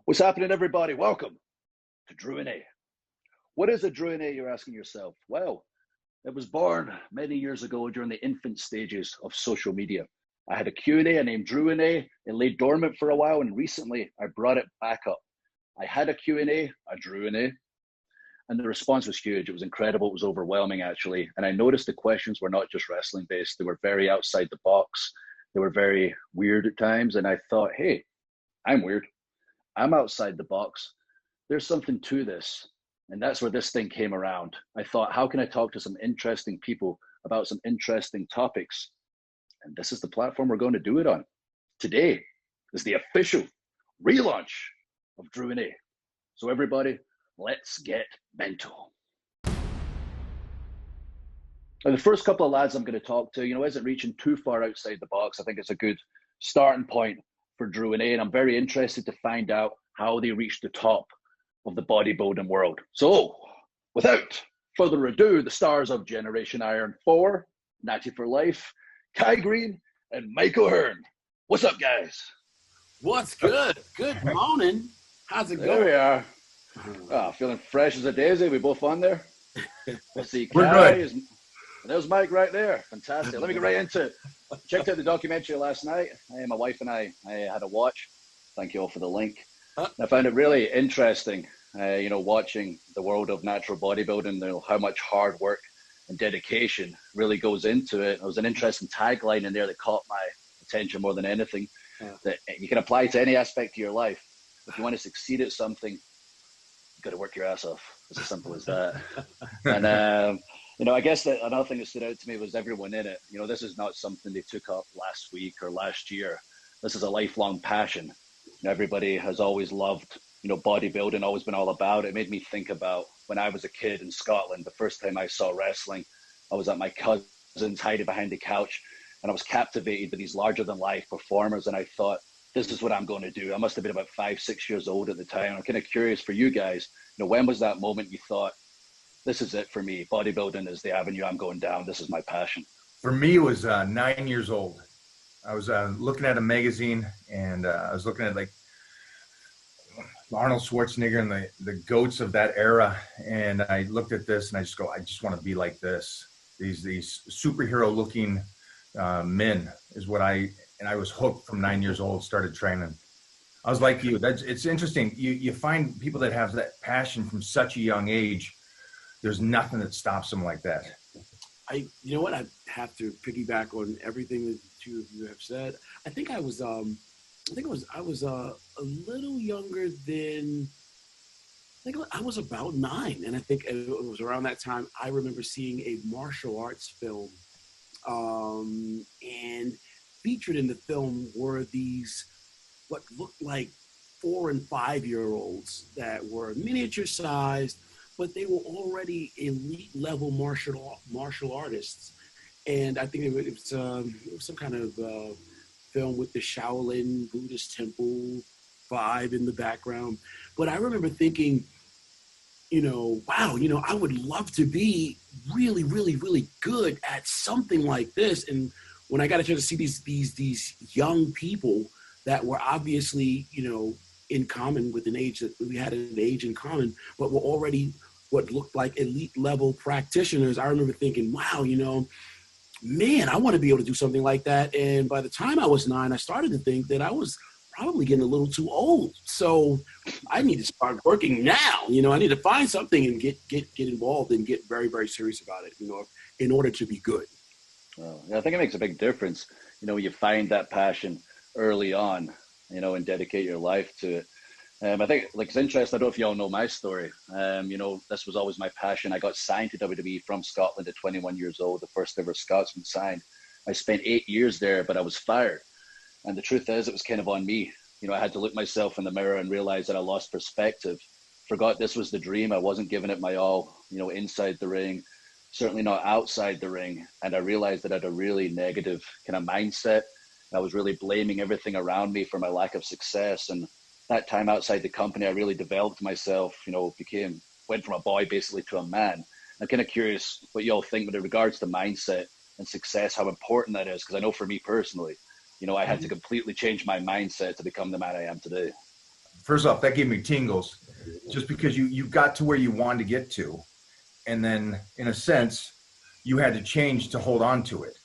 What's happening, everybody? Welcome to Drew and A. What is a Drew and A, you're asking yourself? Well, it was born many years ago during the infant stages of social media. I had a Q&A, I named Drew and A. It lay dormant for a while, and recently I brought it back up. I had a Q&A, I drew an A, and the response was huge. It was incredible. It was overwhelming, actually. And I noticed the questions were not just wrestling based. They were very outside the box. They were very weird at times. And I thought, hey, I'm weird. I'm outside the box. There's something to this. And that's where this thing came around. I thought, how can I talk to some interesting people about some interesting topics? And this is the platform we're going to do it on. Today is the official relaunch of Drew and A. So everybody, let's get mental. And the first couple of lads I'm going to talk to, isn't reaching too far outside the box. I think it's a good starting point for Drew and A, and I'm very interested to find out how they reached the top of the bodybuilding world. So, without further ado, the stars of Generation Iron 4, Natty for Life, Kai Greene, and Michael Hearn. What's up, guys? What's good? Good morning. How's it going? There we are. Oh, feeling fresh as a daisy. We both on there? Let's see. We're Kai good. There's Mike right there. Fantastic. Let me get right into it. Checked out the documentary last night. My wife and I had a watch. Thank you all for the link. I found it really interesting, watching the world of natural bodybuilding, how much hard work and dedication really goes into it. There was an interesting tagline in there that caught my attention more than anything, that you can apply to any aspect of your life. If you want to succeed at something, you've got to work your ass off. It's as simple as that. And I guess that another thing that stood out to me was everyone in it. This is not something they took up last week or last year. This is a lifelong passion. Everybody has always loved, bodybuilding, always been all about it. It made me think about when I was a kid in Scotland. The first time I saw wrestling, I was at my cousin's hiding behind the couch, and I was captivated by these larger than life performers. And I thought, this is what I'm going to do. I must have been about 5-6 years old at the time. I'm kind of curious for you guys, when was that moment you thought, this is it for me? Bodybuilding is the avenue I'm going down. This is my passion. For me, it was 9 years old. I was looking at a magazine, and I was looking at like Arnold Schwarzenegger and the goats of that era. And I looked at this, and I just go, I just want to be like this. These superhero looking men is what I was hooked from 9 years old, started training. I was like you. It's interesting. You find people that have that passion from such a young age. There's nothing that stops them like that. You know what? I have to piggyback on everything that the two of you have said. I think I was a little younger than, I was about 9. And I think it was around that time I remember seeing a martial arts film. And featured in the film were these, what looked like 4- and 5-year-olds that were miniature sized, but they were already elite level martial artists. And I think it was some kind of film with the Shaolin Buddhist temple vibe in the background. But I remember thinking, wow, I would love to be really, really, really good at something like this. And when I got a chance to see these young people that were obviously, in common with an age that we had an age in common, but were already what looked like elite level practitioners, I remember thinking, wow, man, I want to be able to do something like that. And by the time I was 9, I started to think that I was probably getting a little too old. So I need to start working now. I need to find something and get involved and get very, very serious about it, in order to be good. Well, I think it makes a big difference, when you find that passion early on, and dedicate your life to it. I think it's interesting. I don't know if you all know my story. This was always my passion. I got signed to WWE from Scotland at 21 years old, the first ever Scotsman signed. I spent 8 years there, but I was fired. And the truth is, it was kind of on me. I had to look myself in the mirror and realize that I lost perspective. Forgot this was the dream. I wasn't giving it my all, inside the ring, certainly not outside the ring. And I realized that I had a really negative kind of mindset. I was really blaming everything around me for my lack of success. And that time outside the company, I really developed myself, went from a boy basically to a man. I'm kind of curious what you all think with regards to mindset and success, how important that is. Because I know for me personally, I had to completely change my mindset to become the man I am today. first off, that gave me tingles just because you got to where you wanted to get to. And then in a sense, you had to change to hold on to it.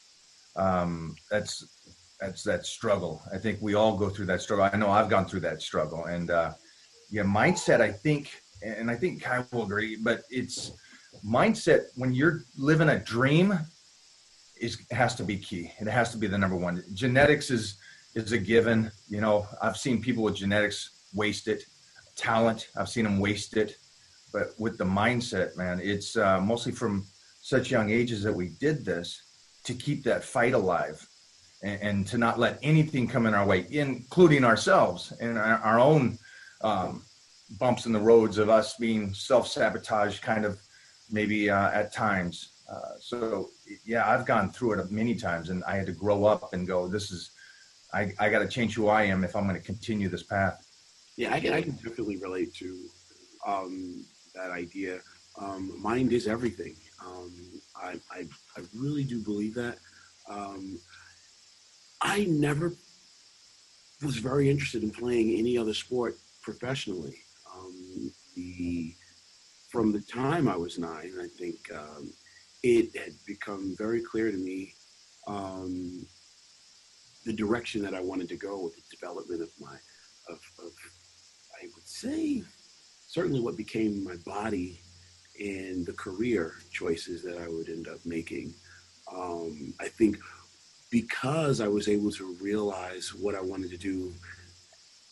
That's that struggle. I think we all go through that struggle. I know I've gone through that struggle. And mindset, I think Kai will agree, but it's mindset when you're living a dream has to be key. It has to be the number one. Genetics is a given. I've seen people with genetics waste it. Talent, I've seen them waste it. But with the mindset, man, it's mostly from such young ages that we did this to keep that fight alive and to not let anything come in our way, including ourselves and our own bumps in the roads of us being self-sabotage kind of maybe at times. So I've gone through it many times, and I had to grow up and go, I got to change who I am if I'm going to continue this path. Yeah, I can definitely relate to that idea. Mind is everything. I really do believe that. I never was very interested in playing any other sport professionally. From the time I was 9, I think it had become very clear to me the direction that I wanted to go with the development of I would say, certainly what became my body and the career choices that I would end up making. I think because I was able to realize what I wanted to do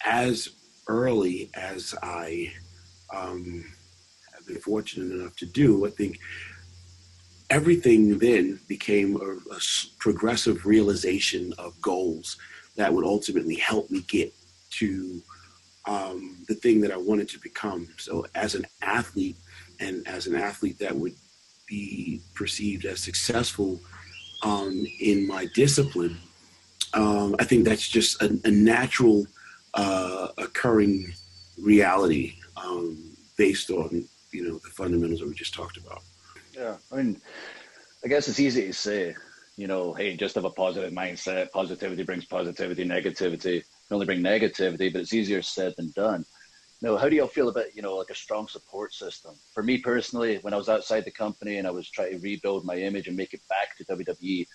as early as I have been fortunate enough to do, I think everything then became a progressive realization of goals that would ultimately help me get to the thing that I wanted to become. So as an athlete, and as an athlete that would be perceived as successful in my discipline, I think that's just a natural occurring reality based on, the fundamentals that we just talked about. Yeah, I mean, I guess it's easy to say, hey, just have a positive mindset. Positivity brings positivity. Negativity can only bring negativity, but it's easier said than done. How do you all feel about, like a strong support system? For me personally, when I was outside the company and I was trying to rebuild my image and make it back to WWE,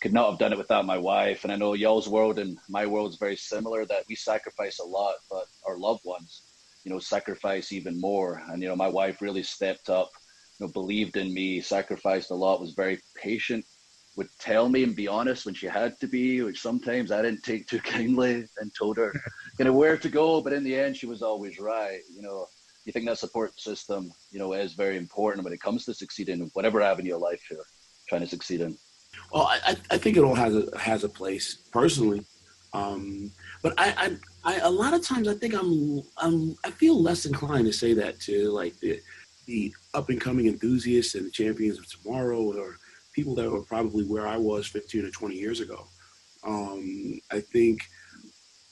could not have done it without my wife. And I know y'all's world and my world is very similar, that we sacrifice a lot, but our loved ones, sacrifice even more. And, my wife really stepped up, believed in me, sacrificed a lot, was very patient, would tell me and be honest when she had to be, which sometimes I didn't take too kindly, and told her where to go. But in the end, she was always right. You think that support system, is very important when it comes to succeeding in whatever avenue of life you're trying to succeed in. Well, I think it all has a place personally. But I a lot of times I think I feel less inclined to say that to like the up and coming enthusiasts and the champions of tomorrow, or people that were probably where I was 15 or 20 years ago. I think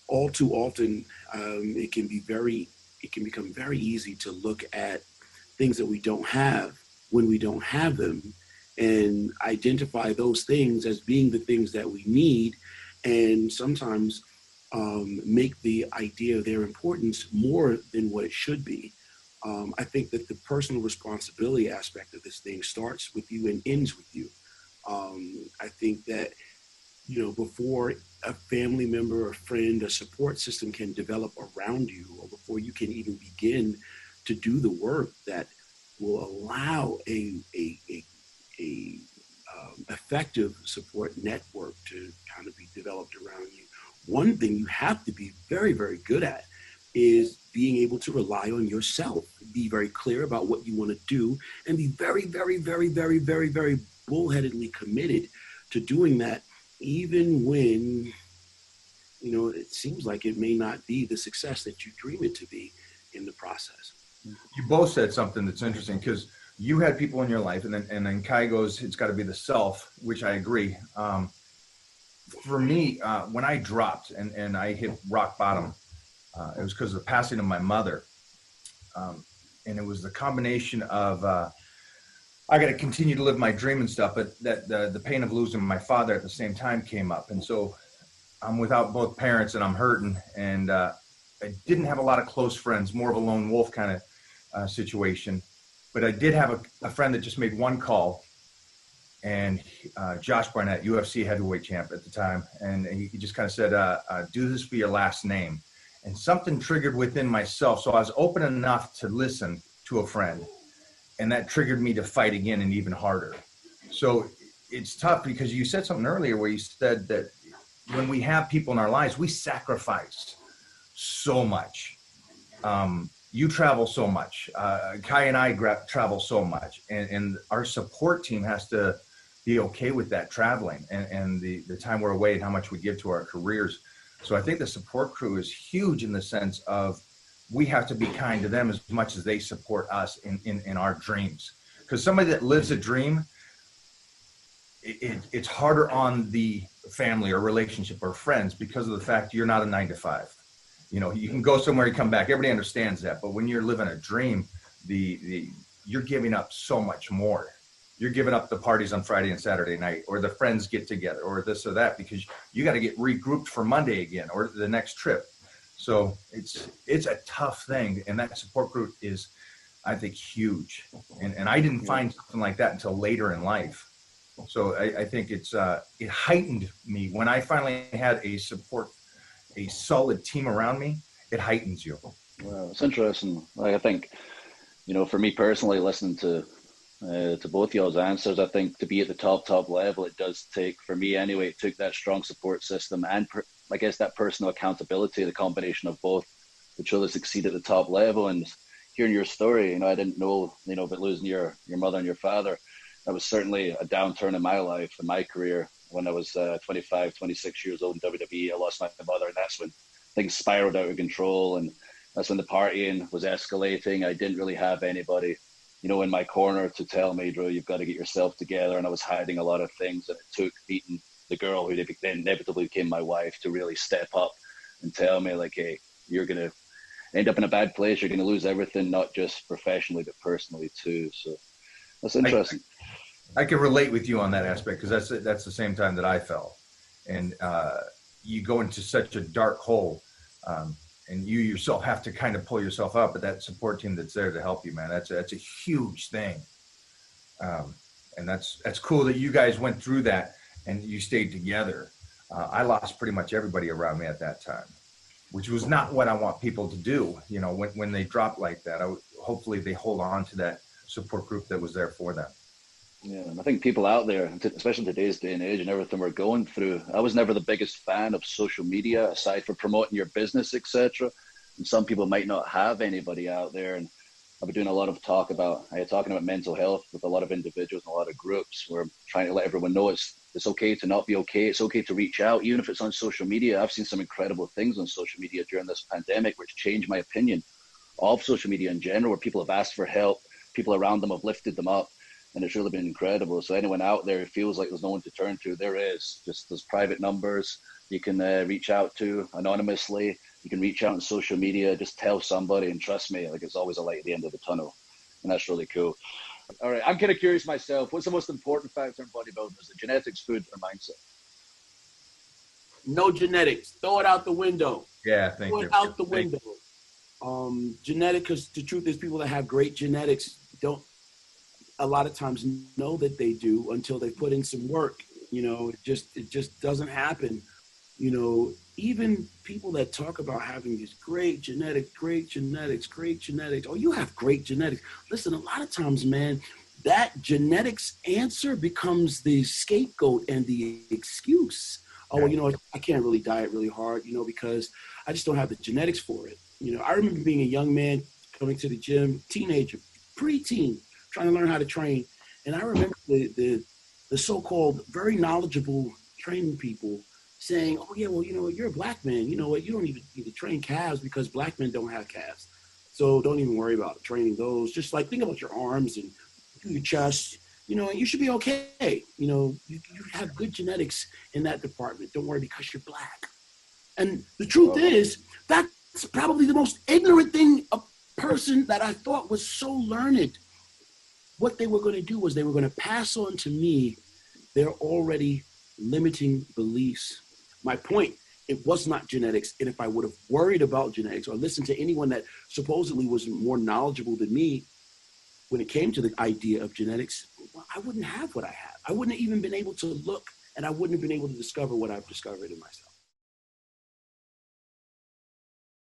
all too often it can become very easy to look at things that we don't have when we don't have them, and identify those things as being the things that we need, and sometimes make the idea of their importance more than what it should be. I think that the personal responsibility aspect of this thing starts with you and ends with you. I think that, before a family member, a friend, a support system can develop around you, or before you can even begin to do the work that will allow a effective support network to kind of be developed around you, one thing you have to be very, very good at is being able to rely on yourself, be very clear about what you want to do, and be very, very, very, very, very, very bullheadedly committed to doing that, even when, it seems like it may not be the success that you dream it to be in the process. You both said something that's interesting, because you had people in your life, and then Kai goes, it's got to be the self, which I agree. For me, when I dropped and I hit rock bottom, it was because of the passing of my mother. And it was the combination of, I got to continue to live my dream and stuff, but that the pain of losing my father at the same time came up. And so I'm without both parents and I'm hurting. And didn't have a lot of close friends, more of a lone wolf kind of situation. But I did have a friend that just made one call, and Josh Barnett, UFC heavyweight champ at the time, and he just kind of said, do this for your last name. And something triggered within myself. So I was open enough to listen to a friend, and that triggered me to fight again and even harder. So it's tough because you said something earlier where you said that when we have people in our lives, we sacrifice so much. You travel so much. Kai and I travel so much, and our support team has to be okay with that traveling and the time we're away and how much we give to our careers. So I think the support crew is huge in the sense of we have to be kind to them as much as they support us in our dreams. Because somebody that lives a dream, it's harder on the family or relationship or friends because of the fact you're not a 9-to-5. You know, you can go somewhere, you come back. Everybody understands that. But when you're living a dream, you're giving up so much more. You're giving up the parties on Friday and Saturday night, or the friends get together, or this or that, because you got to get regrouped for Monday again, or the next trip. So it's a tough thing. And that support group is, I think, huge. And I didn't find something like that until later in life. So I think it heightened me when I finally had a solid team around me. It heightens you. Well, it's interesting. Like, I think, you know, for me personally, listening to both y'all's answers, I think to be at the top level, it does take, for me anyway, it took that strong support system and I guess that personal accountability, the combination of both, to truly succeed at the top level. And hearing your story, you know, I didn't know, you know, about losing your mother and your father. That was certainly a downturn in my life, in my career. When I was 25, 26 years old in WWE, I lost my mother, and that's when things spiraled out of control. And that's when the partying was escalating. I didn't really have anybody, you know, in my corner to tell me, Drew, you've got to get yourself together. And I was hiding a lot of things. And it took meeting the girl who then inevitably became my wife to really step up and tell me, like, hey, you're going to end up in a bad place. You're going to lose everything, not just professionally, but personally too. So that's interesting. I can relate with you on that aspect, because that's the same time that I fell. And you go into such a dark hole, and you yourself have to kind of pull yourself up, but that support team that's there to help you, man, that's a huge thing. And that's cool that you guys went through that and you stayed together. I lost pretty much everybody around me at that time, which was not what I want people to do. You know, when they drop like that, hopefully they hold on to that support group that was there for them. Yeah, and I think people out there, especially in today's day and age and everything we're going through, I was never the biggest fan of social media, aside from promoting your business, etc. And some people might not have anybody out there. And I've been doing a lot of talking about mental health with a lot of individuals and a lot of groups, where I'm trying to let everyone know it's okay to not be okay. It's okay to reach out, even if it's on social media. I've seen some incredible things on social media during this pandemic, which changed my opinion of social media in general, where people have asked for help, people around them have lifted them up. And it's really been incredible. So anyone out there who feels like there's no one to turn to, there is. Just there's private numbers you can reach out to anonymously. You can reach out on social media, just tell somebody, and trust me, like, it's always a light at the end of the tunnel. And that's really cool. All right, I'm kind of curious myself. What's the most important factor in bodybuilding? Is it genetics, food, or mindset? No genetics. Throw it out the window. Yeah, thank you. Throw it out the window. Genetic, because the truth is, people that have great genetics don't a lot of times know that they do until they put in some work. You know, it just doesn't happen. You know, even people that talk about having these great genetics. Oh, you have great genetics. Listen, a lot of times, man, that genetics answer becomes the scapegoat and the excuse. Oh, well, you know, I can't really diet really hard, you know, because I just don't have the genetics for it. You know, I remember being a young man coming to the gym, teenager, preteen, trying to learn how to train. And I remember the so-called very knowledgeable training people saying, oh, yeah, well, you know what, you're a black man. You know what, you don't even need to train calves because black men don't have calves. So don't even worry about training those. Just like think about your arms and your chest, you know, and you should be okay. You know, you have good genetics in that department. Don't worry because you're black. And the truth is, that's probably the most ignorant thing a person that I thought was so learned. What they were going to do was they were going to pass on to me their already limiting beliefs. My point it was not genetics. And if I would have worried about genetics or listened to anyone that supposedly was more knowledgeable than me when it came to the idea of genetics, well, I wouldn't have what I have. I wouldn't have even been able to look, and I wouldn't have been able to discover what I've discovered in myself.